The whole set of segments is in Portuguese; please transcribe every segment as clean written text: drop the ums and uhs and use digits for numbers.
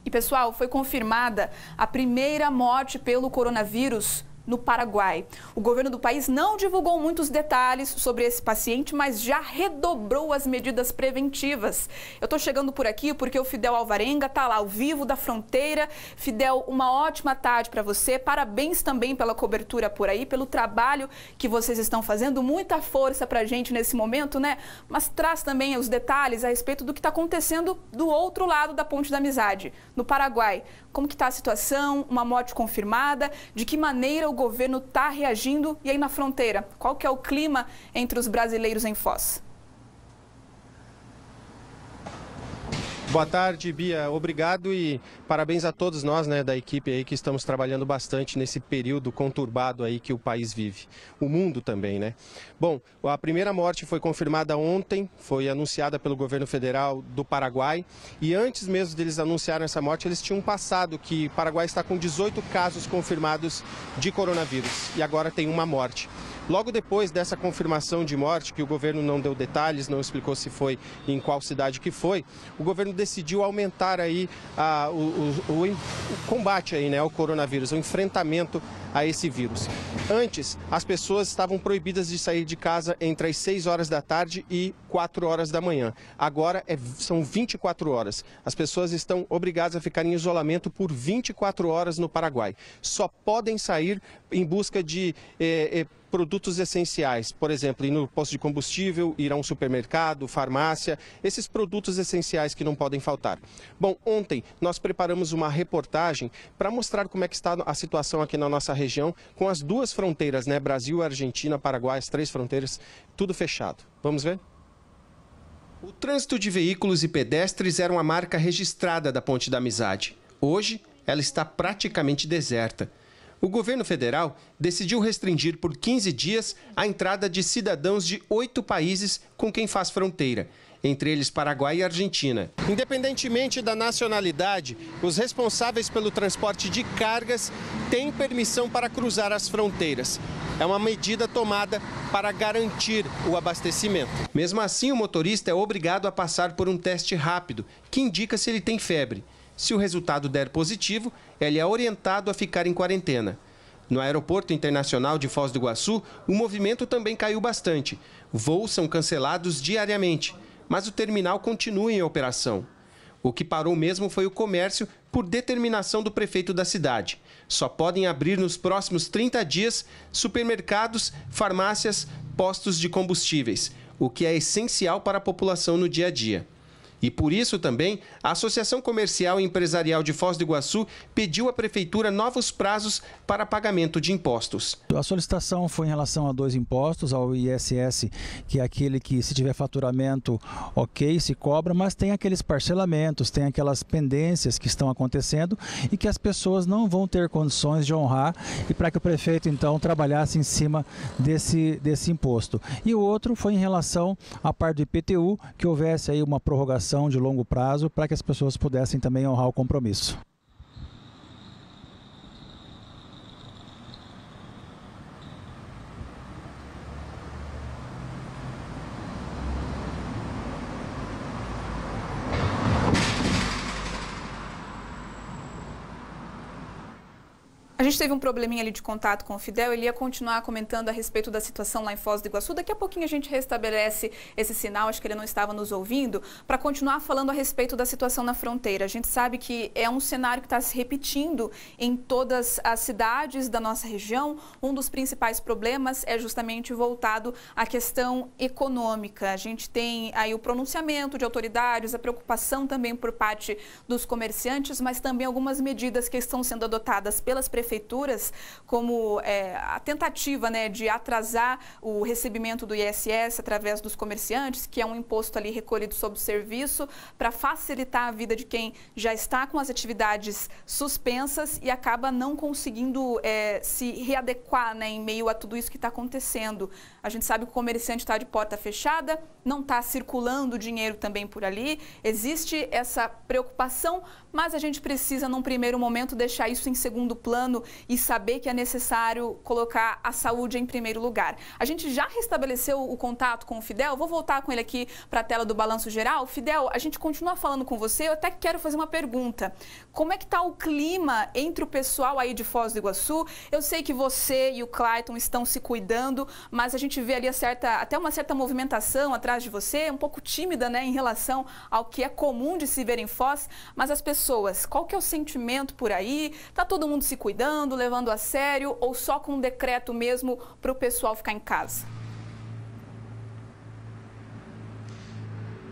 E, pessoal, foi confirmada a primeira morte pelo coronavírus no Paraguai. O governo do país não divulgou muitos detalhes sobre esse paciente, mas já redobrou as medidas preventivas. Eu estou chegando por aqui porque o Fidel Alvarenga está lá ao vivo da fronteira. Fidel, uma ótima tarde para você. Parabéns também pela cobertura por aí, pelo trabalho que vocês estão fazendo. Muita força para a gente nesse momento, né? Mas traz também os detalhes a respeito do que está acontecendo do outro lado da Ponte da Amizade, no Paraguai. Como que está a situação? Uma morte confirmada? De que maneira o governo está reagindo? E aí na fronteira, qual que é o clima entre os brasileiros em Foz? Boa tarde, Bia. Obrigado e parabéns a todos nós, né, da equipe aí que estamos trabalhando bastante nesse período conturbado aí que o país vive. O mundo também, né? Bom, a primeira morte foi confirmada ontem, foi anunciada pelo governo federal do Paraguai. E antes mesmo deles anunciarem essa morte, eles tinham passado que o Paraguai está com 18 casos confirmados de coronavírus e agora tem uma morte. Logo depois dessa confirmação de morte, que o governo não deu detalhes, não explicou se foi em qual cidade que foi, o governo decidiu aumentar aí o combate aí, né, ao coronavírus, o enfrentamento a esse vírus. Antes, as pessoas estavam proibidas de sair de casa entre as 6 horas da tarde e 4 horas da manhã. Agora são 24 horas. As pessoas estão obrigadas a ficar em isolamento por 24 horas no Paraguai. Só podem sair em busca de produtos essenciais, por exemplo, ir no posto de combustível, ir a um supermercado, farmácia, esses produtos essenciais que não podem faltar. Bom, ontem nós preparamos uma reportagem para mostrar como é que está a situação aqui na nossa região, com as duas fronteiras, né, Brasil, Argentina, Paraguai, as 3 fronteiras, tudo fechado. Vamos ver? O trânsito de veículos e pedestres era uma marca registrada da Ponte da Amizade. Hoje, ela está praticamente deserta. O governo federal decidiu restringir por 15 dias a entrada de cidadãos de 8 países com quem faz fronteira, entre eles Paraguai e Argentina. Independentemente da nacionalidade, os responsáveis pelo transporte de cargas têm permissão para cruzar as fronteiras. É uma medida tomada para garantir o abastecimento. Mesmo assim, o motorista é obrigado a passar por um teste rápido, que indica se ele tem febre. Se o resultado der positivo, ele é orientado a ficar em quarentena. No Aeroporto Internacional de Foz do Iguaçu, o movimento também caiu bastante. Voos são cancelados diariamente, mas o terminal continua em operação. O que parou mesmo foi o comércio por determinação do prefeito da cidade. Só podem abrir nos próximos 30 dias supermercados, farmácias, postos de combustíveis, o que é essencial para a população no dia a dia. E por isso também, a Associação Comercial e Empresarial de Foz do Iguaçu pediu à Prefeitura novos prazos para pagamento de impostos. A solicitação foi em relação a 2 impostos, ao ISS, que é aquele que, se tiver faturamento, ok, se cobra, mas tem aqueles parcelamentos, tem aquelas pendências que estão acontecendo e que as pessoas não vão ter condições de honrar, e para que o prefeito, então, trabalhasse em cima desse imposto. E o outro foi em relação à parte do IPTU, que houvesse aí uma prorrogação de longo prazo para que as pessoas pudessem também honrar o compromisso. A gente teve um probleminha ali de contato com o Fidel, ele ia continuar comentando a respeito da situação lá em Foz do Iguaçu. Daqui a pouquinho a gente restabelece esse sinal, acho que ele não estava nos ouvindo, para continuar falando a respeito da situação na fronteira. A gente sabe que é um cenário que está se repetindo em todas as cidades da nossa região. Um dos principais problemas é justamente voltado à questão econômica. A gente tem aí o pronunciamento de autoridades, a preocupação também por parte dos comerciantes, mas também algumas medidas que estão sendo adotadas pelas prefeituras, como a tentativa, né, de atrasar o recebimento do ISS através dos comerciantes, que é um imposto ali recolhido sobre o serviço, para facilitar a vida de quem já está com as atividades suspensas e acaba não conseguindo se readequar, né, em meio a tudo isso que está acontecendo. A gente sabe que o comerciante está de porta fechada, não está circulando dinheiro também por ali, existe essa preocupação, mas a gente precisa, num primeiro momento, deixar isso em segundo plano plano e saber que é necessário colocar a saúde em primeiro lugar. A gente já restabeleceu o contato com o Fidel, vou voltar com ele aqui para a tela do Balanço Geral. Fidel, a gente continua falando com você, eu até quero fazer uma pergunta. Como é que está o clima entre o pessoal aí de Foz do Iguaçu? Eu sei que você e o Clayton estão se cuidando, mas a gente vê ali até uma certa movimentação atrás de você, um pouco tímida, né, em relação ao que é comum de se ver em Foz, mas as pessoas, qual que é o sentimento por aí? Tá todo mundo se cuidando, levando a sério ou só com um decreto mesmo para o pessoal ficar em casa?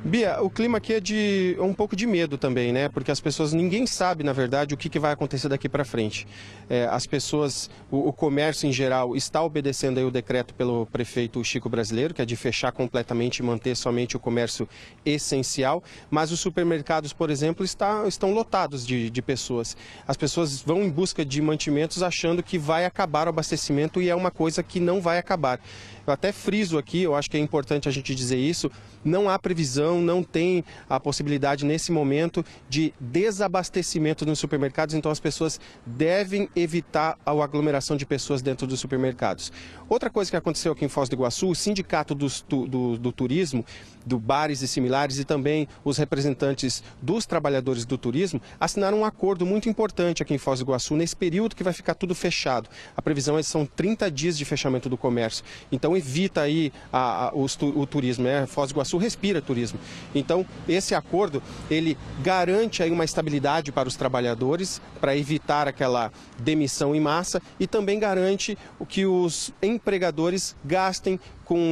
Bia, o clima aqui é de um pouco de medo também, né? Porque as pessoas, ninguém sabe, na verdade, o que vai acontecer daqui para frente. As pessoas, o comércio em geral, está obedecendo aí o decreto pelo prefeito Chico Brasileiro, que é de fechar completamente e manter somente o comércio essencial. Mas os supermercados, por exemplo, estão lotados de pessoas. As pessoas vão em busca de mantimentos achando que vai acabar o abastecimento e é uma coisa que não vai acabar. Eu até friso aqui, eu acho que é importante a gente dizer isso, não há previsão, não tem a possibilidade nesse momento de desabastecimento nos supermercados, então as pessoas devem evitar a aglomeração de pessoas dentro dos supermercados. Outra coisa que aconteceu aqui em Foz do Iguaçu, o sindicato do turismo, do bares e similares e também os representantes dos trabalhadores do turismo assinaram um acordo muito importante aqui em Foz do Iguaçu nesse período que vai ficar tudo fechado. A previsão é que são 30 dias de fechamento do comércio, então evita aí o turismo, né? Foz do Iguaçu respira turismo. Então, esse acordo, ele garante aí uma estabilidade para os trabalhadores, para evitar aquela demissão em massa e também garante o que os empregadores gastem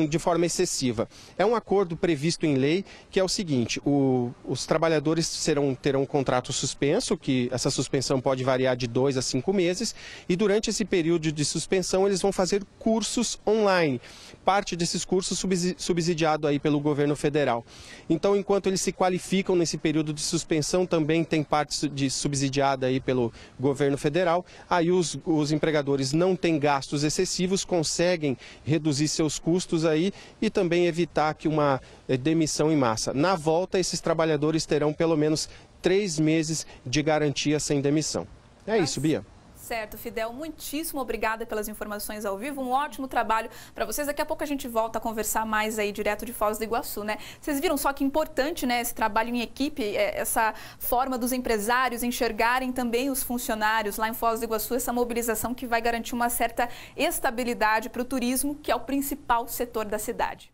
de forma excessiva. É um acordo previsto em lei que é o seguinte, os trabalhadores terão um contrato suspenso, que essa suspensão pode variar de 2 a 5 meses, e durante esse período de suspensão eles vão fazer cursos online, parte desses cursos subsidiado aí pelo governo federal. Então, enquanto eles se qualificam nesse período de suspensão, também tem parte subsidiada aí pelo governo federal, aí os empregadores não têm gastos excessivos, conseguem reduzir seus custos aí e também evitar que uma demissão em massa. Na volta, esses trabalhadores terão pelo menos 3 meses de garantia sem demissão. É isso, Bia. Certo, Fidel, muitíssimo obrigada pelas informações ao vivo, um ótimo trabalho para vocês. Daqui a pouco a gente volta a conversar mais aí direto de Foz do Iguaçu, né? Vocês viram só que importante, né, esse trabalho em equipe, essa forma dos empresários enxergarem também os funcionários lá em Foz do Iguaçu, essa mobilização que vai garantir uma certa estabilidade para o turismo, que é o principal setor da cidade.